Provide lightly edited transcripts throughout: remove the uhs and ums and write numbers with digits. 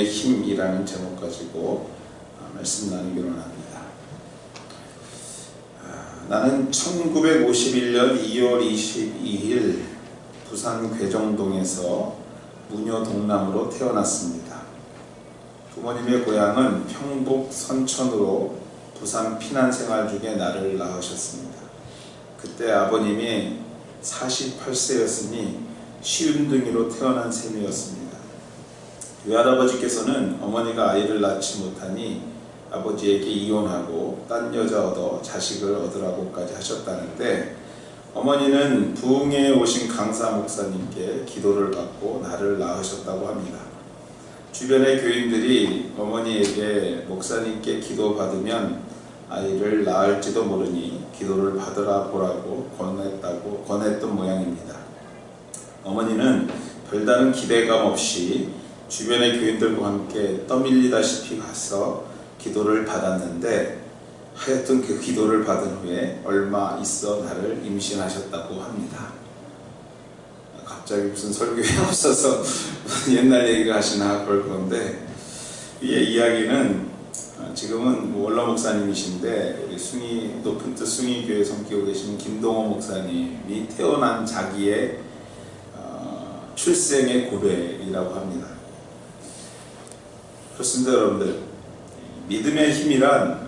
믿음의 힘이라는 제목 가지고 말씀 나누기로 합니다. 나는 1951년 2월 22일 부산 괴정동에서 무녀 동남으로 태어났습니다. 부모님의 고향은 평북 선천으로 부산 피난 생활 중에 나를 낳으셨습니다. 그때 아버님이 48세였으니 시운둥이로 태어난 셈이었습니다. 외할아버지께서는 어머니가 아이를 낳지 못하니 아버지에게 이혼하고 딴 여자 얻어 자식을 얻으라고까지 하셨다는데, 어머니는 부흥회에 오신 강사 목사님께 기도를 받고 나를 낳으셨다고 합니다. 주변의 교인들이 어머니에게 목사님께 기도받으면 아이를 낳을지도 모르니 기도를 받으라 보라고 권했던 모양입니다. 어머니는 별다른 기대감 없이 주변의 교인들과 함께 떠밀리다시피 가서 기도를 받았는데, 하여튼 그 기도를 받은 후에 얼마 있어 나를 임신하셨다고 합니다. 갑자기 무슨 설교에 없어서 옛날 얘기를 하시나 그럴 건데, 이 이야기는 지금은 원로 목사님이신데 우리 높은 뜻 숭의교회 섬기고 계신 김동호 목사님이 태어난 자기의 출생의 고백이라고 합니다. 그렇습니다, 여러분들. 믿음의 힘이란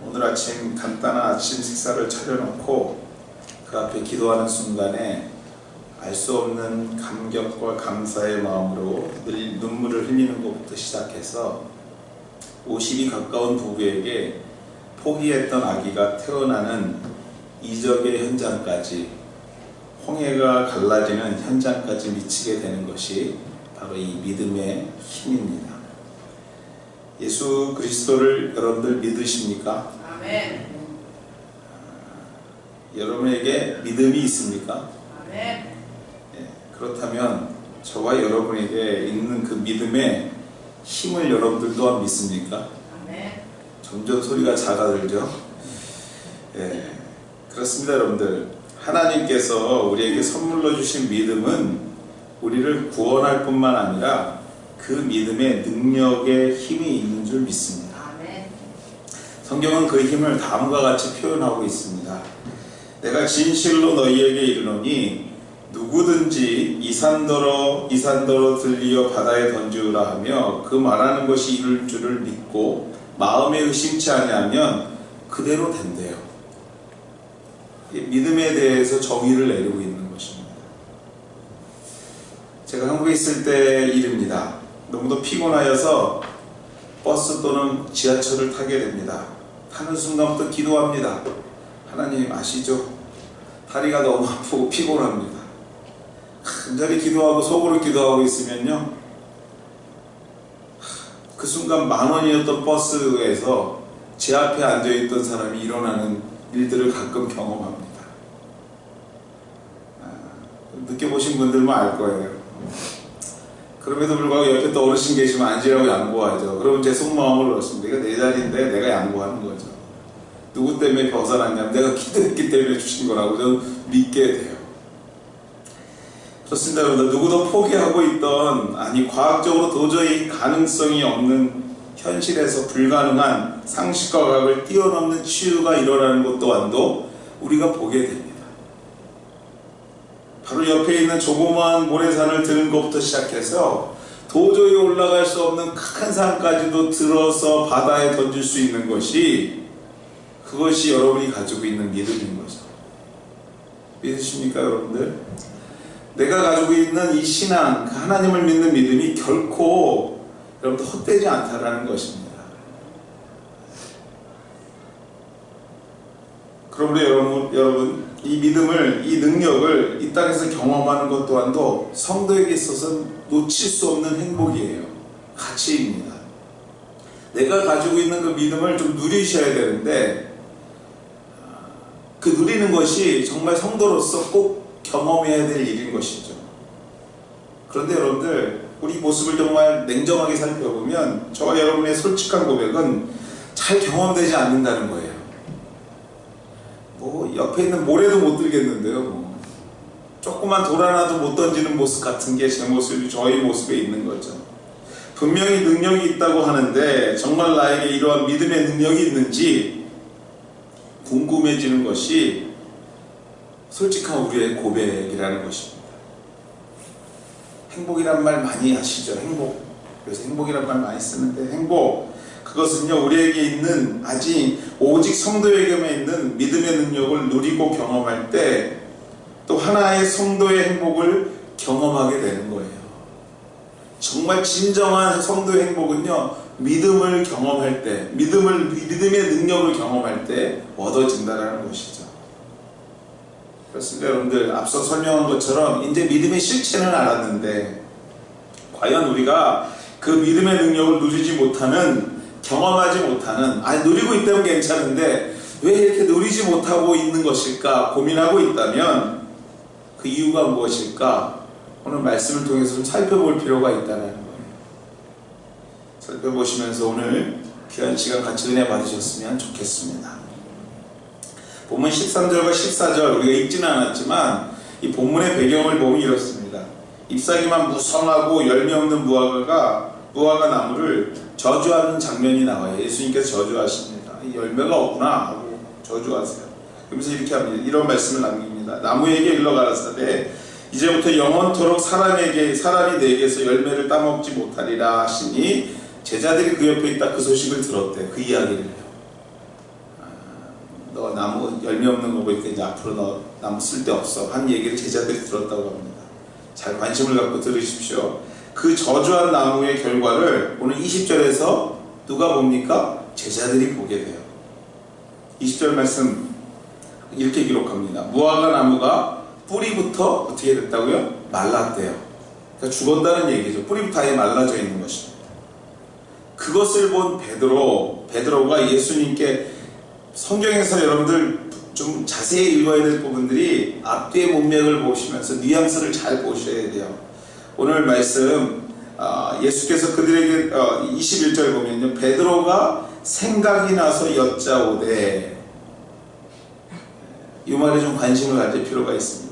오늘 아침 간단한 아침 식사를 차려놓고 그 앞에 기도하는 순간에 알 수 없는 감격과 감사의 마음으로 늘 눈물을 흘리는 것부터 시작해서 50이 가까운 부부에게 포기했던 아기가 태어나는 이적의 현장까지, 홍해가 갈라지는 현장까지 미치게 되는 것이 바로 이 믿음의 힘입니다. 예수 그리스도를 여러분들 믿으십니까? 아멘. 여러분에게 믿음이 있습니까? 아멘. 그렇다면 저와 여러분에게 있는 그 믿음의 힘을 여러분들 또한 믿습니까? 아멘. 점점 소리가 작아들죠? 그렇습니다, 여러분들. 하나님께서 우리에게 선물로 주신 믿음은 우리를 구원할 뿐만 아니라 그 믿음의 능력의 힘이 있는 줄 믿습니다. 아멘. 성경은 그 힘을 다음과 같이 표현하고 있습니다. 내가 진실로 너희에게 이르노니 누구든지 이산더러 들리어 바다에 던지우라 하며 그 말하는 것이 이룰 줄을 믿고 마음에 의심치 아니하면 그대로 된대요. 믿음에 대해서 정의를 내리고 있는 것입니다. 제가 한국에 있을 때 일입니다. 너무도 피곤하여서 버스 또는 지하철을 타게 됩니다. 타는 순간부터 기도합니다. 하나님 아시죠? 다리가 너무 아프고 피곤합니다. 간절히 기도하고 속으로 기도하고 있으면요, 그 순간 10,000원이었던 버스에서 제 앞에 앉아있던 사람이 일어나는 일들을 가끔 경험합니다. 느껴보신 분들만 알 거예요. 그럼에도 불구하고 옆에 또 어르신 계시면 앉으라고 양보하죠. 그러면 제 속마음을 얻습니다. 이거 내 자리인데 내가 양보하는 거죠. 누구 때문에 벗어났냐면 내가 기도했기 때문에 주신 거라고 저는 믿게 돼요. 좋습니다, 여러분들. 누구도 포기하고 있던, 과학적으로 도저히 가능성이 없는 현실에서 불가능한 상식과 과학을 뛰어넘는 치유가 일어나는 것 또한도 우리가 보게 됩니다. 바로 옆에 있는 조그마한 모래산을 드는 것부터 시작해서 도저히 올라갈 수 없는 큰 산까지도 들어서 바다에 던질 수 있는 것이, 그것이 여러분이 가지고 있는 믿음인 거죠. 믿으십니까, 여러분들? 내가 가지고 있는 이 신앙, 하나님을 믿는 믿음이 결코 여러분들 헛되지 않다라는 것입니다. 그러므로 여러분, 이 믿음을, 이 능력을 이 땅에서 경험하는 것 또한도 성도에게 있어서 놓칠 수 없는 행복이에요. 가치입니다. 내가 가지고 있는 그 믿음을 좀 누리셔야 되는데, 그 누리는 것이 정말 성도로서 꼭 경험해야 될 일인 것이죠. 그런데 여러분들, 우리 모습을 정말 냉정하게 살펴보면 저와 여러분의 솔직한 고백은 잘 경험되지 않는다는 거예요. 옆에 있는 모래도 못 들겠는데요. 조그만 돌 하나도 못 던지는 모습 같은 게 제 모습이 저희 모습에 있는 거죠. 분명히 능력이 있다고 하는데 정말 나에게 이러한 믿음의 능력이 있는지 궁금해지는 것이 솔직한 우리의 고백이라는 것입니다. 행복이란 말 많이 하시죠. 행복. 그래서 행복이란 말 많이 쓰는데, 행복, 그것은요 우리에게 있는, 아직 오직 성도에게만 있는 믿음의 능력을 누리고 경험할 때 또 하나의 성도의 행복을 경험하게 되는 거예요. 정말 진정한 성도의 행복은요 믿음을 경험할 때, 믿음의 능력을 경험할 때 얻어진다는 것이죠. 그렇습니다. 여러분들, 앞서 설명한 것처럼 이제 믿음의 실체는 알았는데 과연 우리가 그 믿음의 능력을 누리지 못하는, 경험하지 못하는, 누리고 있다면 괜찮은데 왜 이렇게 누리지 못하고 있는 것일까 고민하고 있다면 그 이유가 무엇일까 오늘 말씀을 통해서 좀 살펴볼 필요가 있다는 거예요. 살펴보시면서 오늘 귀한 시간 같이 은혜 받으셨으면 좋겠습니다. 본문 13절과 14절 우리가 읽지는 않았지만 이 본문의 배경을 보면 이렇습니다. 잎사귀만 무성하고 열매 없는 무화과 나무를 저주하는 장면이 나와요. 예수님께서 저주하십니다. 이 열매가 없구나 하고 저주하세요. 그러면서 이렇게 합니다. 이런 말씀을 남깁니다. 나무에게 일러 가라사대 이제부터 영원토록 사람이 내게서 열매를 따먹지 못하리라 하시니 제자들이 그 옆에 있다 그 소식을 들었대. 그 이야기를요. 너 나무 열매 없는 거 보니까 이제 앞으로 너 나무 쓸데없어 한 얘기를 제자들이 들었다고 합니다. 잘 관심을 갖고 들으십시오. 그 저주한 나무의 결과를 오늘 20절에서 누가 봅니까? 제자들이 보게 돼요. 20절 말씀 이렇게 기록합니다. 무화과 나무가 뿌리부터 어떻게 됐다고요? 말랐대요. 그러니까 죽었다는 얘기죠. 뿌리부터 아예 말라져 있는 것입니다. 그것을 본 베드로가 예수님께, 성경에서 여러분들 좀 자세히 읽어야 될 부분들이 앞뒤의 문맥을 보시면서 뉘앙스를 잘 보셔야 돼요. 오늘 말씀 예수께서 그들에게 21절 보면요, 베드로가 생각이 나서 여짜오되, 이 말에 좀 관심을 가질 필요가 있습니다.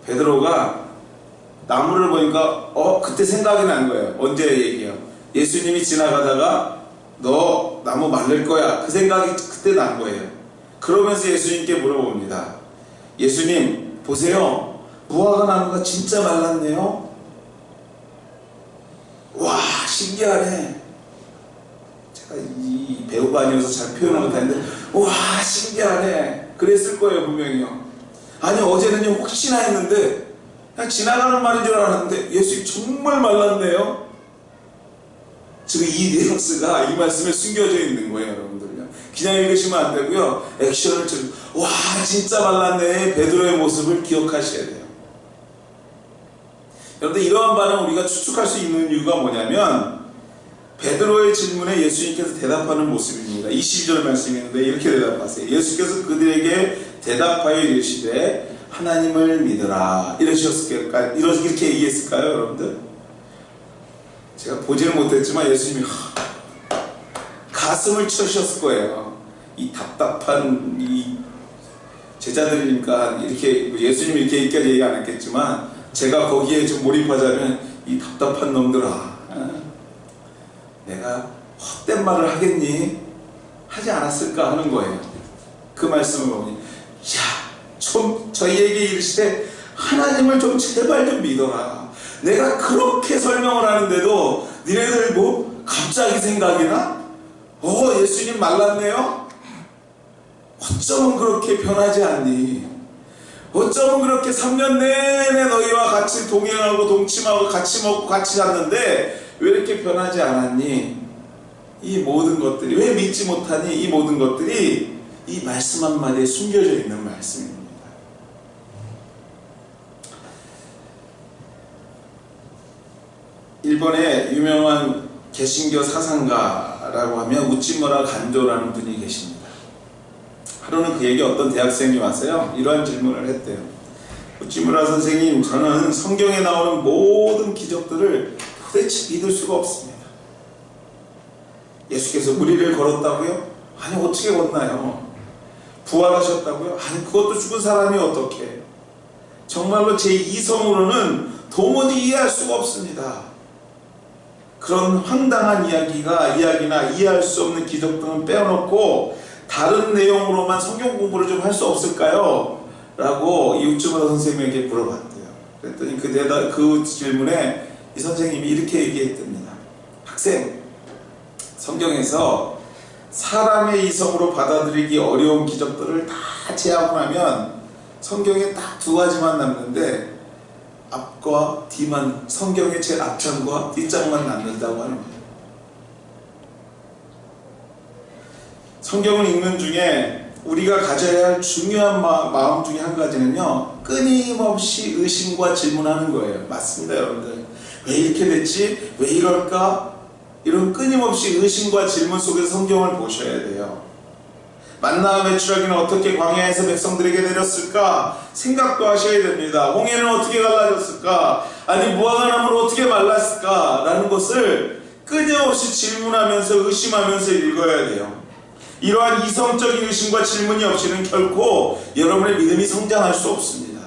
베드로가 나무를 보니까 그때 생각이 난 거예요. 언제 얘기해요? 예수님이 지나가다가 너 나무 말릴 거야, 그 생각이 그때 난 거예요. 그러면서 예수님께 물어봅니다. 예수님 보세요, 무화과 나무가 진짜 말랐네요. 와, 신기하네. 제가 이 배우가 아니어서 잘 표현을 못하는데 와, 신기하네 그랬을 거예요, 분명히요. 아니, 어제는요 혹시나 했는데 그냥 지나가는 말인 줄 알았는데 예수님 정말 말랐네요. 지금 이 뉘앙스가 이 말씀에 숨겨져 있는 거예요, 여러분들요. 그냥 읽으시면 안 되고요, 액션을 좀, 와, 진짜 말랐네, 베드로의 모습을 기억하셔야 돼요. 여러분들, 이러한 반응 우리가 추측할 수 있는 이유가 뭐냐면 베드로의 질문에 예수님께서 대답하는 모습입니다. 22절 말씀인데 이렇게 대답하세요. 예수께서 그들에게 대답하여 이르시되 하나님을 믿으라. 이렇게 얘기했을까요, 여러분들? 제가 보지는 못했지만 예수님이 가슴을 치셨을 거예요. 이 답답한 이 제자들이니까 이렇게 예수님이 이렇게 얘기 안 했겠지만 제가 거기에 좀 몰입하자면 이 답답한 놈들아, 내가 헛된 말을 하겠니? 하지 않았을까 하는 거예요. 그 말씀을 보니, 좀 저희에게 이르시되 하나님을 좀 제발 좀 믿어라. 내가 그렇게 설명을 하는데도 니네들 뭐 갑자기 생각이 나? 예수님 말랐네요? 어쩌면 그렇게 변하지 않니? 어쩌면 그렇게 3년 내내 너희와 같이 동행하고 동침하고 같이 먹고 같이 잤는데 왜 이렇게 변하지 않았니? 이 모든 것들이, 왜 믿지 못하니? 이 모든 것들이 이 말씀 한마디에 숨겨져 있는 말씀입니다. 일본의 유명한 개신교 사상가라고 하면 우찌무라 간조라는 분이 계십니다. 하루는 그에게 어떤 대학생이 와서요, 이러한 질문을 했대요. 우찌무라 선생님, 저는 성경에 나오는 모든 기적들을 도대체 믿을 수가 없습니다. 예수께서 무리를 걸었다고요? 아니, 어떻게 걷나요? 부활하셨다고요? 아니, 그것도 죽은 사람이 어떻게? 정말로 제 이성으로는 도무지 이해할 수가 없습니다. 그런 황당한 이야기나 이해할 수 없는 기적 등은 빼놓고 다른 내용으로만 성경 공부를 좀 할 수 없을까요? 라고 이 우츠무라 선생님에게 물어봤대요. 그랬더니 그 질문에 이 선생님이 이렇게 얘기했답니다. 학생, 성경에서 사람의 이성으로 받아들이기 어려운 기적들을 다 제하고 나면 성경에 딱 두 가지만 남는데 앞과 뒤만, 성경의 제일 앞장과 뒷장만 남는다고 하는 거예요. 성경을 읽는 중에 우리가 가져야 할 중요한 마음 중에 한 가지는요, 끊임없이 의심과 질문하는 거예요. 맞습니다, 여러분들. 왜 이렇게 됐지? 왜 이럴까? 이런 끊임없이 의심과 질문 속에서 성경을 보셔야 돼요. 만나와 메추라기는 어떻게 광야에서 백성들에게 내렸을까? 생각도 하셔야 됩니다. 홍해는 어떻게 갈라졌을까? 아니 무화과나무는 어떻게 말랐을까? 라는 것을 끊임없이 질문하면서 의심하면서 읽어야 돼요. 이러한 이성적인 의심과 질문이 없이는 결코 여러분의 믿음이 성장할 수 없습니다.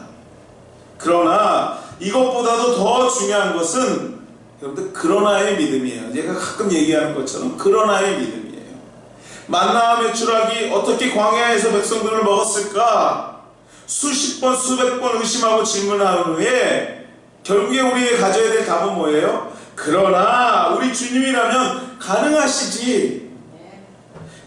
그러나 이것보다도 더 중요한 것은 여러분들 그러나의 믿음이에요. 제가 가끔 얘기하는 것처럼 그러나의 믿음이에요. 만나와 메추라기 어떻게 광야에서 백성들을 먹었을까? 수십 번 수백 번 의심하고 질문한 후에 결국에 우리가 가져야 될 답은 뭐예요? 그러나 우리 주님이라면 가능하시지.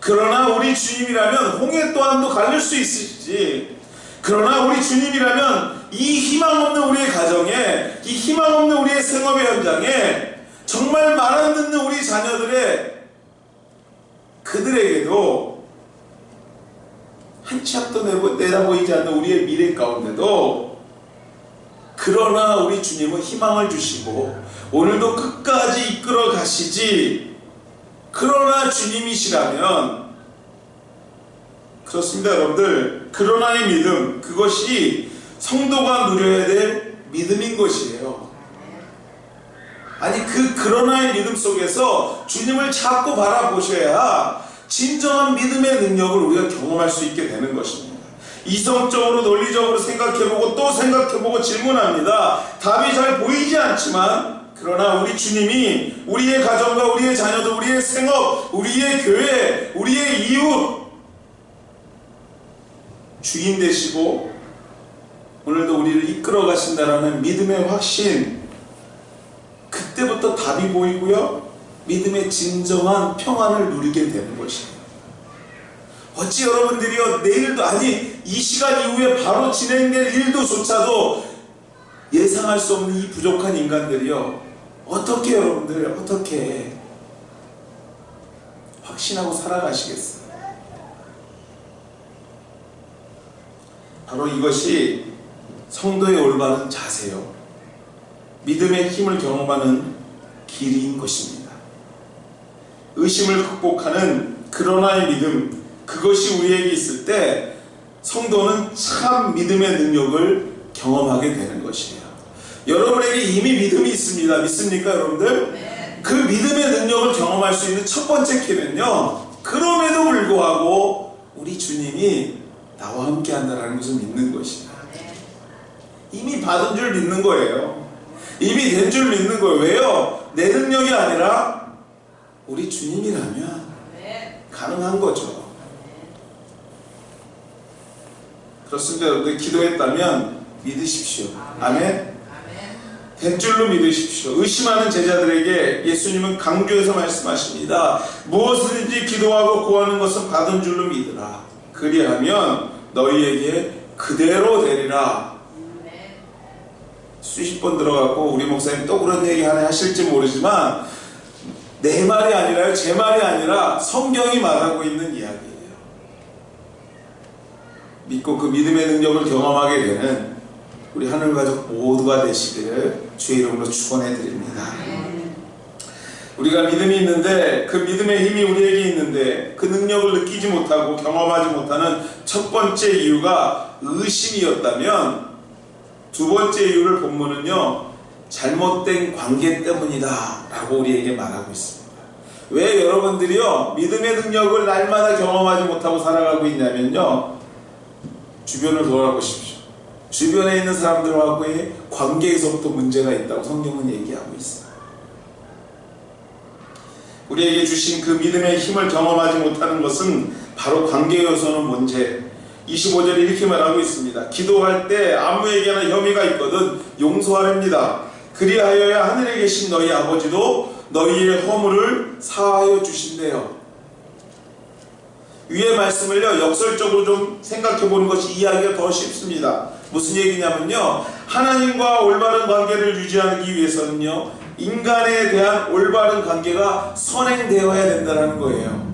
그러나 우리 주님이라면 홍해 또한도 갈릴 수 있으시지. 그러나 우리 주님이라면 이 희망 없는 우리의 가정에, 이 희망 없는 우리의 생업의 현장에, 정말 말 안 듣는 우리 자녀들의 그들에게도 한 치 앞도 내다보이지 않는 우리의 미래 가운데도 그러나 우리 주님은 희망을 주시고 오늘도 끝까지 이끌어 가시지. 그러나 주님이시라면, 그렇습니다 여러분들, 그러나의 믿음, 그것이 성도가 누려야 될 믿음인 것이에요. 아니 그러나의 믿음 속에서 주님을 자꾸 바라보셔야 진정한 믿음의 능력을 우리가 경험할 수 있게 되는 것입니다. 이성적으로 논리적으로 생각해보고 또 생각해보고 질문합니다. 답이 잘 보이지 않지만 그러나 우리 주님이 우리의 가정과 우리의 자녀들, 우리의 생업, 우리의 교회, 우리의 이웃 주인 되시고 오늘도 우리를 이끌어 가신다라는 믿음의 확신, 그때부터 답이 보이고요, 믿음의 진정한 평안을 누리게 되는 것입니다. 어찌 여러분들이요, 내일도, 아니 이 시간 이후에 바로 진행될 일도조차도 예상할 수 없는 이 부족한 인간들이요, 어떻게 여러분들 어떻게 확신하고 살아가시겠어요? 바로 이것이 성도의 올바른 자세요, 믿음의 힘을 경험하는 길인 것입니다. 의심을 극복하는 그러나의 믿음, 그것이 우리에게 있을 때 성도는 참 믿음의 능력을 경험하게 되는 것이에요. 여러분에게 이미 믿음이 있습니다. 믿습니까 여러분들? 네. 그 믿음의 능력을 경험할 수 있는 첫 번째 키는요, 그럼에도 불구하고 우리 주님이 나와 함께 한다는 것을 믿는 것이에요. 이미 받은 줄 믿는 거예요. 이미 된 줄 믿는 거예요. 왜요? 내 능력이 아니라 우리 주님이라면 가능한 거죠. 그렇습니다. 여러분들, 기도했다면 믿으십시오. 아멘. 된 줄로 믿으십시오. 의심하는 제자들에게 예수님은 강조해서 말씀하십니다. 무엇이든지 기도하고 구하는 것은 받은 줄로 믿으라. 그리하면 너희에게 그대로 되리라. 수십 번 들어가고 우리 목사님 또 그런 얘기 하나 하실지 모르지만 내 말이 아니라요, 제 말이 아니라 성경이 말하고 있는 이야기예요. 믿고 그 믿음의 능력을 경험하게 되는 우리 하늘가족 모두가 되시기를 주의 이름으로 축원해 드립니다. 우리가 믿음이 있는데, 그 믿음의 힘이 우리에게 있는데 그 능력을 느끼지 못하고 경험하지 못하는 첫 번째 이유가 의심이었다면, 두 번째 이유를 본문은요, 잘못된 관계 때문이다 라고 우리에게 말하고 있습니다. 왜 여러분들이요 믿음의 능력을 날마다 경험하지 못하고 살아가고 있냐면요, 주변을 돌아보십시오. 주변에 있는 사람들과의 관계에서부터 문제가 있다고 성경은 얘기하고 있어요. 우리에게 주신 그 믿음의 힘을 경험하지 못하는 것은 바로 관계 요소는 문제. 25절에 이렇게 말하고 있습니다. 기도할 때 아무에게나 혐의가 있거든 용서하렵니다. 그리하여야 하늘에 계신 너희 아버지도 너희의 허물을 사하여 주신대요. 위의 말씀을요 역설적으로 좀 생각해 보는 것이 이해하기가 더 쉽습니다. 무슨 얘기냐면요, 하나님과 올바른 관계를 유지하기 위해서는요 인간에 대한 올바른 관계가 선행되어야 된다는 거예요.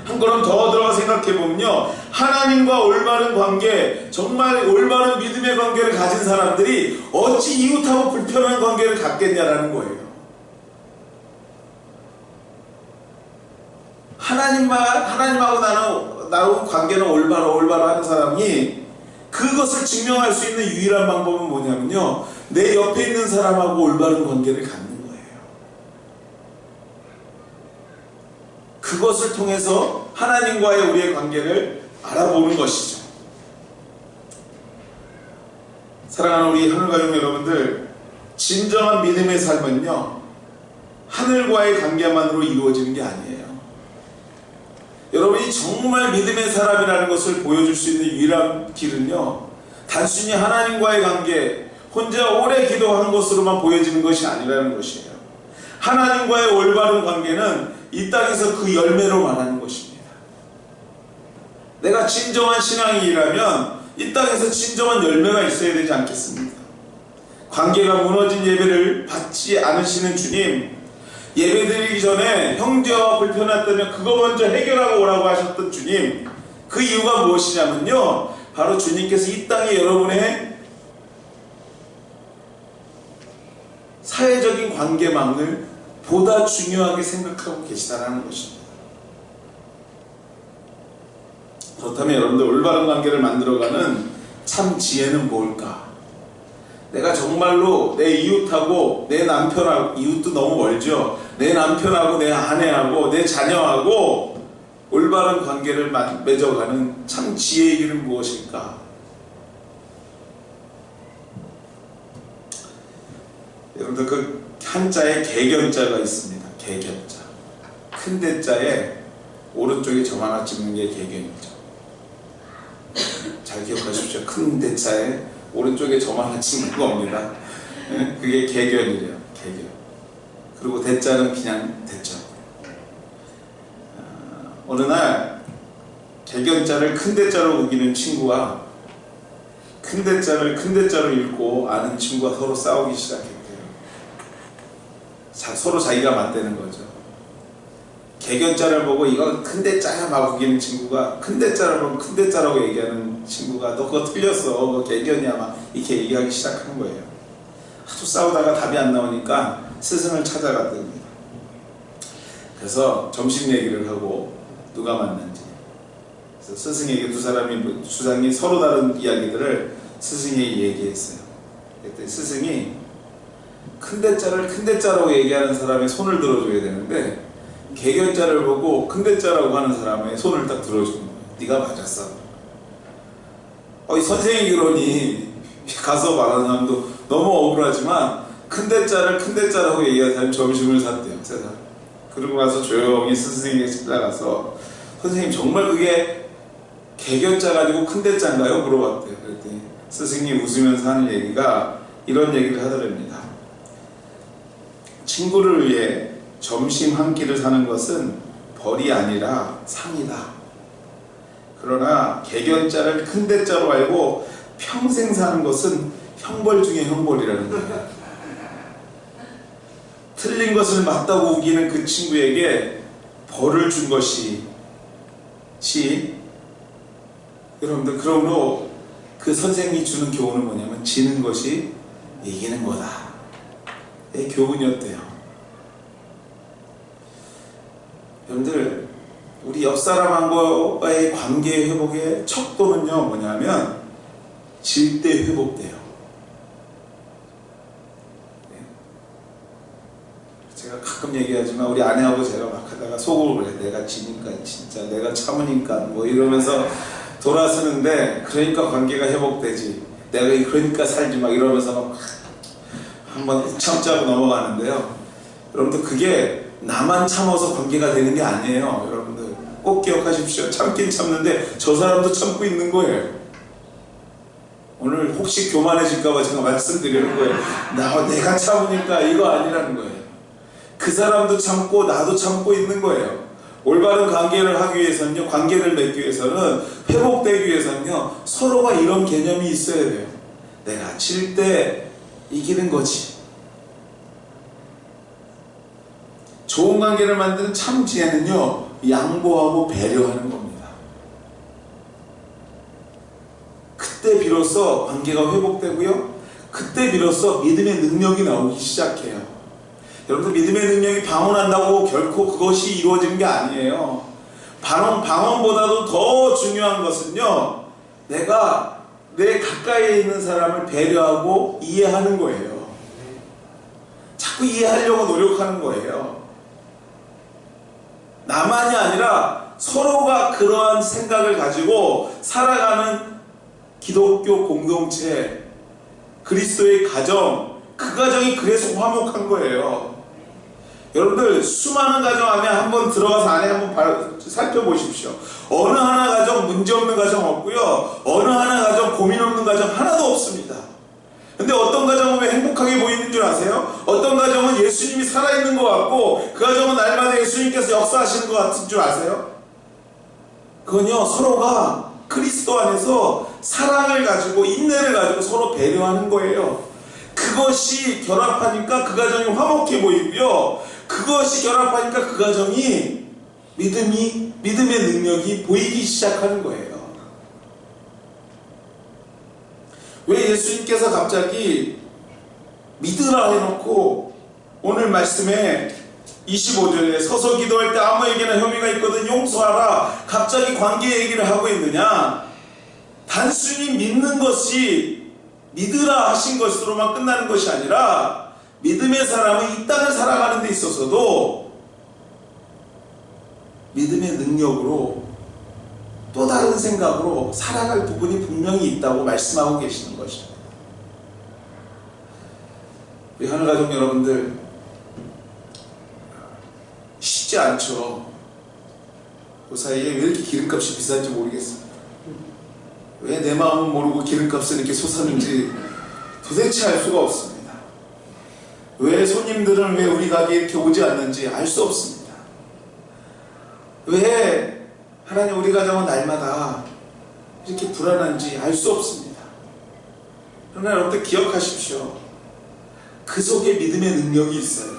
한 걸음 더 들어가 생각해 보면요, 하나님과 올바른 관계, 정말 올바른 믿음의 관계를 가진 사람들이 어찌 이웃하고 불편한 관계를 갖겠냐라는 거예요. 하나님하고 나하고 관계는 올바로 하는 사람이 그것을 증명할 수 있는 유일한 방법은 뭐냐면요, 내 옆에 있는 사람하고 올바른 관계를 갖는 거예요. 그것을 통해서 하나님과의 우리의 관계를 알아보는 것이죠. 사랑하는 우리 하늘가족 여러분들, 진정한 믿음의 삶은요 하늘과의 관계만으로 이루어지는 게 아니에요. 여러분이 정말 믿음의 사람이라는 것을 보여줄 수 있는 유일한 길은요, 단순히 하나님과의 관계, 혼자 오래 기도한 것으로만 보여지는 것이 아니라는 것이에요. 하나님과의 올바른 관계는 이 땅에서 그 열매로 말하는 것입니다. 내가 진정한 신앙이라면 이 땅에서 진정한 열매가 있어야 되지 않겠습니까? 관계가 무너진 예배를 받지 않으시는 주님, 예배드리기 전에 형제와 불편했다면 그거 먼저 해결하고 오라고 하셨던 주님, 그 이유가 무엇이냐면요, 바로 주님께서 이 땅에 여러분의 사회적인 관계망을 보다 중요하게 생각하고 계시다는 것입니다. 그렇다면 여러분들, 올바른 관계를 만들어가는 참 지혜는 뭘까? 내가 정말로 내 이웃하고 내 남편하고, 이웃도 너무 멀죠, 내 남편하고 내 아내하고 내 자녀하고 올바른 관계를 맺어가는 참 지혜의 길은 무엇일까? 여러분들, 그 한자에 개견자가 있습니다. 개견자. 큰 대자에 오른쪽에 점 하나 찍는 게 개견이죠. 잘 기억하십시오. 큰 대자에 오른쪽에 점 하나 찍는 겁니다. 그게 개견이래요. 개견. 그리고 대자는 그냥 대자고요. 어느 날 개견자를 큰 대자로 우기는 친구와 큰 대자를 큰 대자로 읽고 아는 친구가 서로 싸우기 시작했대요. 서로 자기가 맞대는 거죠. 개견자를 보고 이건 큰 대자야 막 우기는 친구가, 큰 대자를 보고 큰 대자라고 얘기하는 친구가 너 그거 틀렸어, 그거 개견이야 막 이렇게 얘기하기 시작하는 거예요. 하도 싸우다가 답이 안 나오니까 스승을 찾아갔답니다. 그래서 점심 얘기를 하고 누가 맞는지, 그래서 스승에게 주장이 서로 다른 이야기들을 스승에게 얘기했어요. 그때 스승이 큰 대자를 큰 대자라고 얘기하는 사람의 손을 들어줘야 되는데, 개견자를 보고 큰 대자라고 하는 사람의 손을 딱 들어주는 거예요. 네가 맞았어. 이 선생이 그러니 가서 말하는 사람도 너무 억울하지만 큰 대자를 큰 대자라고 얘기하는 사람이 점심을 샀대요. 그러고 나서 조용히 스승에게 찾아가서 선생님 정말 그게 개견자가 아니고 큰 대자인가요? 물어봤대요. 그랬더니 스승이 웃으면서 하는 얘기가 이런 얘기를 하더랍니다. 친구를 위해 점심 한 끼를 사는 것은 벌이 아니라 상이다. 그러나 개견자를 큰 대자로 알고 평생 사는 것은 형벌 중에 형벌이라는 거예요. 틀린 것을 맞다고 우기는 그 친구에게 벌을 준 것이 여러분들, 그러므로 그 선생님이 주는 교훈은 뭐냐면 지는 것이 이기는 거다. 의 교훈이었대요. 여러분들, 우리 옆사람과의 관계 회복의 척도는요 뭐냐면 질 때 회복돼요. 제가 가끔 얘기하지만 우리 아내하고 제가 막 하다가 속으로 그래, 내가 지니까 진짜 내가 참으니까 뭐 이러면서 돌아서는데, 그러니까 관계가 회복되지, 내가 그러니까 살지 막 이러면서 막 한번 참자고 넘어가는데요. 여러분들, 그게 나만 참아서 관계가 되는 게 아니에요. 여러분들 꼭 기억하십시오. 참긴 참는데 저 사람도 참고 있는 거예요. 오늘 혹시 교만해질까봐 제가 말씀드리는 거예요. 내가 참으니까 이거 아니라는 거예요. 그 사람도 참고 나도 참고 있는 거예요. 올바른 관계를 하기 위해서는요, 관계를 맺기 위해서는, 회복되기 위해서는요, 서로가 이런 개념이 있어야 돼요. 내가 질 때 이기는 거지. 좋은 관계를 만드는 참 지혜는요, 양보하고 배려하는 겁니다. 그때 비로소 관계가 회복되고요, 그때 비로소 믿음의 능력이 나오기 시작해요. 여러분들, 믿음의 능력이 방언한다고 결코 그것이 이루어지는 게 아니에요. 방언보다도 더 중요한 것은요, 내가 내 가까이에 있는 사람을 배려하고 이해하는 거예요. 자꾸 이해하려고 노력하는 거예요. 나만이 아니라 서로가 그러한 생각을 가지고 살아가는 기독교 공동체, 그리스도의 가정, 그 가정이 그래서 화목한 거예요. 여러분들, 수많은 가정 안에 한번 들어가서 안에 한번 살펴보십시오. 어느 하나 가정 문제없는 가정 없고요, 어느 하나 가정 고민 없는 가정 하나도 없습니다. 근데 어떤 가정은 왜 행복하게 보이는 줄 아세요? 어떤 가정은 예수님이 살아있는 것 같고, 그 가정은 날마다 예수님께서 역사하시는 것 같은 줄 아세요? 그건요, 서로가 그리스도 안에서 사랑을 가지고 인내를 가지고 서로 배려하는 거예요. 그것이 결합하니까 그 가정이 화목해 보이고요, 그것이 결합하니까 그 가정이 믿음의 능력이 보이기 시작하는 거예요. 왜 예수님께서 갑자기 믿으라 해놓고 오늘 말씀에 25절에 서서 기도할 때 아무에게나 혐의가 있거든 용서하라, 갑자기 관계 얘기를 하고 있느냐? 단순히 믿는 것이 믿으라 하신 것으로만 끝나는 것이 아니라, 믿음의 사람은 이 땅을 살아가는 데 있어서도 믿음의 능력으로 또 다른 생각으로 살아갈 부분이 분명히 있다고 말씀하고 계시는 것입니다. 우리 하늘가족 여러분들, 쉽지 않죠. 그 사이에 왜 이렇게 기름값이 비싼지 모르겠습니다. 왜 내 마음은 모르고 기름값은 이렇게 솟았는지 도대체 알 수가 없습니다. 왜 손님들은 왜 우리 가게에 이렇게 오지 않는지 알 수 없습니다. 왜 하나님 우리 가정은 날마다 이렇게 불안한지 알 수 없습니다. 그러나 여러분들 기억하십시오. 그 속에 믿음의 능력이 있어요.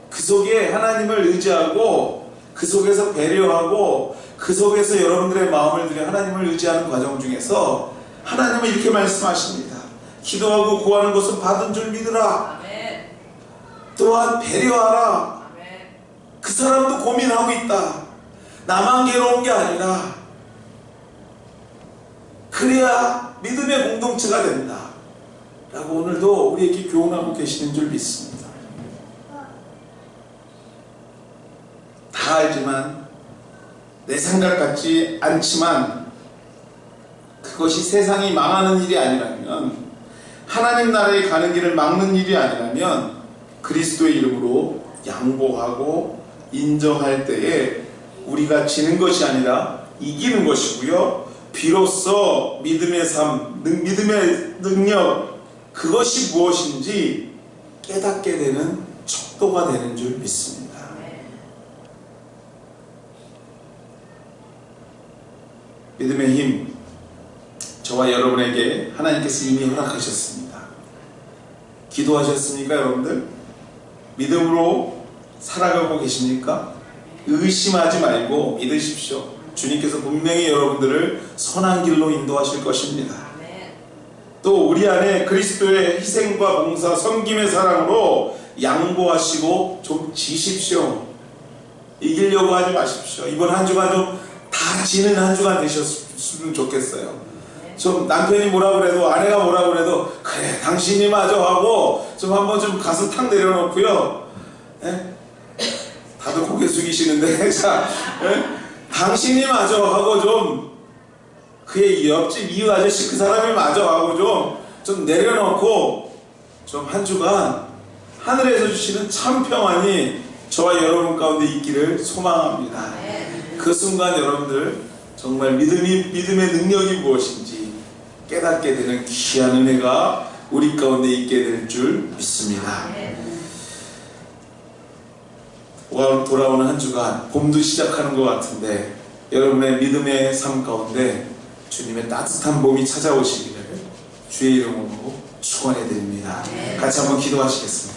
그 속에 하나님을 의지하고, 그 속에서 배려하고, 그 속에서 여러분들의 마음을 들여 하나님을 의지하는 과정 중에서 하나님은 이렇게 말씀하십니다. 기도하고 구하는 것은 받은 줄 믿으라. 아멘. 또한 배려하라. 아멘. 그 사람도 고민하고 있다. 나만 괴로운 게 아니라, 그래야 믿음의 공동체가 된다 라고 오늘도 우리에게 교훈하고 계시는 줄 믿습니다. 다 알지만, 내 생각 같지 않지만, 그것이 세상이 망하는 일이 아니라면, 하나님 나라에 가는 길을 막는 일이 아니라면, 그리스도의 이름으로 양보하고 인정할 때에 우리가 지는 것이 아니라 이기는 것이고요, 비로소 믿음의 삶, 믿음의 능력, 그것이 무엇인지 깨닫게 되는 척도가 되는 줄 믿습니다. 믿음의 힘, 저와 여러분에게 하나님께서 이미 허락하셨습니다. 기도하셨습니까, 여러분들? 믿음으로 살아가고 계십니까? 의심하지 말고 믿으십시오. 주님께서 분명히 여러분들을 선한 길로 인도하실 것입니다. 또 우리 안에 그리스도의 희생과 봉사, 섬김의 사랑으로 양보하시고 좀 지십시오. 이기려고 하지 마십시오. 이번 한 주가 좀 다 지는 한 주가 되셨으면 좋겠어요. 좀 남편이 뭐라 그래도, 아내가 뭐라 그래도, 그래 당신이 맞아 하고 좀 한번 좀 가슴 탁 내려놓고요, 다들 고개 숙이시는데 자, 당신이 맞아 하고 좀, 그의 옆집 이유 아저씨 그 사람이 맞아 하고 좀 내려놓고, 좀 한 주간 하늘에서 주시는 참 평안이 저와 여러분 가운데 있기를 소망합니다. 그 순간 여러분들 정말 믿음의 능력이 무엇인지 깨닫게 되는 귀한 은혜가 우리 가운데 있게 될 줄 믿습니다. 돌아오는 한 주간 봄도 시작하는 것 같은데 여러분의 믿음의 삶 가운데 주님의 따뜻한 봄이 찾아오시기를 주의 이름으로 축원해 드립니다. 같이 한번 기도하시겠습니다.